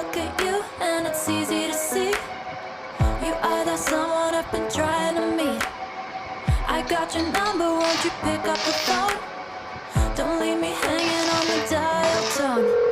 look at you and it's easy to see you are that someone I've been trying to meet. I got your number, won't you pick up the phone? Don't leave me hanging on the dial tone.